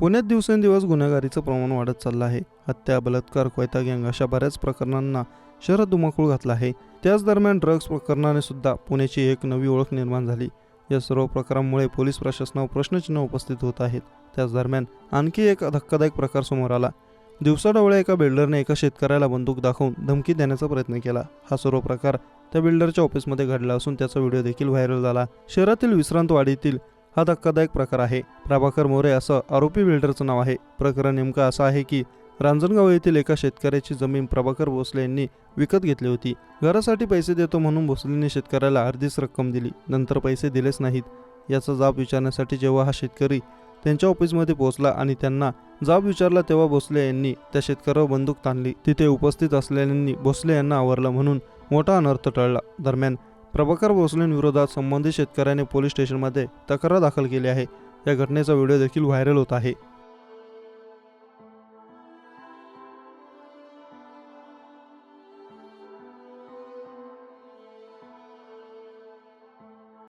पुण्यात दिवसेंदिवस गुन्हेगारीचं प्रमाण वाढत चाललं आहे. हत्या, बलात्कार, कोयता गँग अशा बऱ्याच प्रकरणांना शहरात धुमाकूळ घातला आहे. त्याच दरम्यान ड्रग्ज प्रकरणाने सुद्धा पुण्याची एक नवी ओळख निर्माण झाली. या सर्व प्रकारांमुळे पोलीस प्रशासनावर प्रश्नचिन्ह उपस्थित होत आहेत. त्याच दरम्यान आणखी एक धक्कादायक प्रकार समोर आला. दिवसाढवळ्या एका बिल्डरने एका शेतकऱ्याला बंदूक दाखवून धमकी देण्याचा प्रयत्न केला. हा सर्व प्रकार त्या बिल्डरच्या ऑफिसमध्ये घडला असून त्याचा व्हिडिओ देखील व्हायरल झाला. शहरातील विश्रांतवाडीतील हा धक्कादायक प्रकार आहे. प्रभाकर मोरे असं आरोपी बिल्डरचं नाव आहे. प्रकरण नेमकं असं आहे की रांजणगाव येथील एका शेतकऱ्याची जमीन प्रभाकर भोसले यांनी विकत घेतली होती. घरासाठी पैसे देतो म्हणून भोसलेंनी शेतकऱ्याला अर्धीच रक्कम दिली. नंतर पैसे दिलेच नाहीत. याचा जाब विचारण्यासाठी जेव्हा हा शेतकरी त्यांच्या ऑफिसमध्ये पोहोचला आणि त्यांना जाब विचारला तेव्हा भोसले यांनी त्या शेतकऱ्यावर बंदूक ताणली. तिथे उपस्थित असलेल्यांनी भोसले यांना आवरलं म्हणून मोठा अनर्थ टळला. दरम्यान प्रभाकर भोसलेंविरोधात संबंधित शेतकऱ्याने पोलीस स्टेशनमध्ये तक्रार दाखल केली आहे. या घटनेचा व्हिडिओ देखील व्हायरल होत आहे.